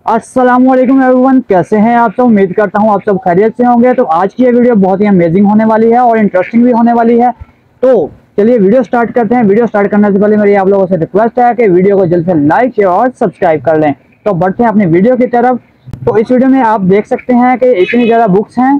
अस्सलामुअलैकुम एवरीवन, कैसे हैं आप सब। उम्मीद करता हूं आप सब खैरियत से होंगे। तो आज की ये वीडियो बहुत ही अमेजिंग होने वाली है और इंटरेस्टिंग भी होने वाली है। तो चलिए वीडियो स्टार्ट करते हैं। वीडियो स्टार्ट करने से पहले मेरी आप लोगों से रिक्वेस्ट है कि वीडियो को जल्द से लाइक शेयर और सब्सक्राइब कर लें। तो बढ़ते हैं अपनी वीडियो की तरफ। तो इस वीडियो में आप देख सकते हैं कि इतनी ज़्यादा बुक्स हैं।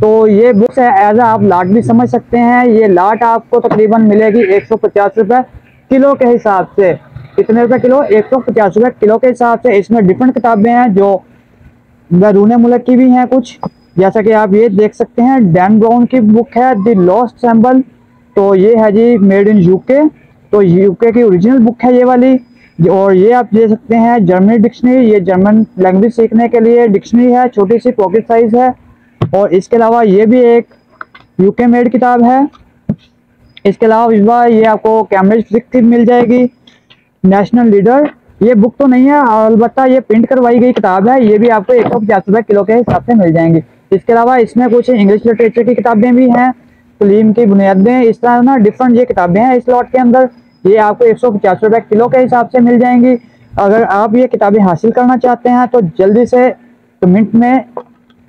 तो ये बुक्स एज आप लाट भी समझ सकते हैं। ये लाट आपको तकरीबन मिलेगी 150 रुपये किलो के हिसाब से। कितने रुपए किलो? 150 रुपये किलो के हिसाब से। इसमें डिफरेंट किताबें हैं जो बैरून मुल्क की भी हैं कुछ, जैसा कि आप ये देख सकते हैं। डैन ब्राउन की बुक है द लॉस्ट सिंबल। तो ये है जी मेड इन यूके। तो यूके की ओरिजिनल बुक है ये वाली। और ये आप देख सकते हैं जर्मनी डिक्शनरी। ये जर्मन लैंग्वेज सीखने के लिए डिक्शनरी है, छोटी सी पॉकेट साइज है। और इसके अलावा ये भी एक यूके मेड किताब है। इसके अलावा ये आपको कैम्ब्रिज फिजिक्स की मिल जाएगी। नेशनल लीडर ये बुक तो नहीं है, अलबत्ता ये प्रिंट करवाई गई किताब है। ये भी आपको 150 रुपये किलो के हिसाब से मिल जाएंगी। इसके अलावा इसमें कुछ इंग्लिश लिटरेचर की किताबें भी हैं, तलीम की बुनियादें, इस तरह ना डिफरेंट ये किताबें हैं इस लॉट के अंदर। ये आपको 150 रुपये किलो के हिसाब से मिल जाएंगी। अगर आप ये किताबें हासिल करना चाहते हैं तो जल्दी से कमेंट में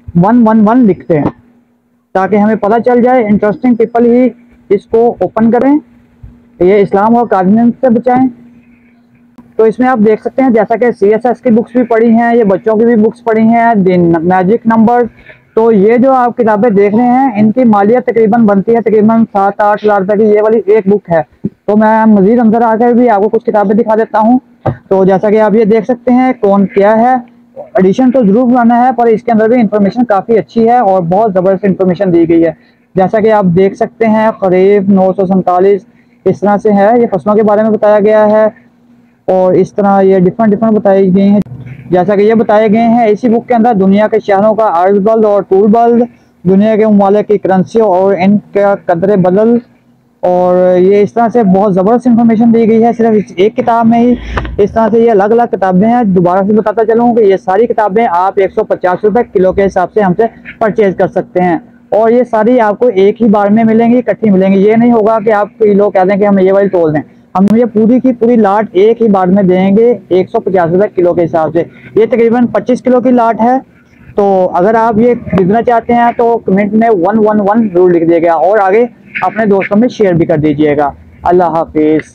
111 लिखते हैं ताकि हमें पता चल जाए। इंटरेस्टिंग पीपल ही इसको ओपन करें। ये इस्लाम और कादमियत से बचाएं। तो इसमें आप देख सकते हैं जैसा कि CSS की बुक्स भी पढ़ी हैं, ये बच्चों की भी बुक्स पढ़ी हैं, द मैजिक नंबर। तो ये जो आप किताबें देख रहे हैं इनकी मालियत तकरीबन बनती है तकरीबन 7-8 हज़ार रुपये की। ये वाली एक बुक है। तो मैं मजीद अंदर आकर भी आपको कुछ किताबें दिखा देता हूँ। तो जैसा कि आप ये देख सकते हैं कौन क्या है। एडिशन तो जरूर बनाना है, पर इसके अंदर भी इंफॉर्मेशन काफ़ी अच्छी है और बहुत ज़बरदस्त इंफॉर्मेशन दी गई है। जैसा कि आप देख सकते हैं करीब 947 इस तरह से है। ये फसलों के बारे में बताया गया है और इस तरह ये डिफरेंट बताई गई हैं। जैसा कि ये बताए गए हैं इसी बुक के अंदर दुनिया के शहरों का अर्ज बल्द और टूल बल्द, दुनिया के ममालिक की करेंसी और इनका कदर बदल। और ये इस तरह से बहुत ज़बरदस्त इंफॉर्मेशन दी गई है सिर्फ एक किताब में ही। इस तरह से ये अलग अलग किताबें हैं। दोबारा से बताता चलूँ कि ये सारी किताबें आप 150 रुपये किलो के हिसाब से हमसे परचेज कर सकते हैं। और ये सारी आपको एक ही बार में मिलेंगी, इकट्ठी मिलेंगी। ये नहीं होगा कि आप कोई लोग कह दें कि हमें ये वाली तोल दें। हम ये पूरी की पूरी लाट एक ही बार में देंगे 150 रुपये किलो के हिसाब से। ये तकरीबन 25 किलो की लाट है। तो अगर आप ये खरीदना चाहते हैं तो कमेंट में 111 जरूर लिख दीजिएगा और आगे अपने दोस्तों में शेयर भी कर दीजिएगा। अल्लाह हाफिज़।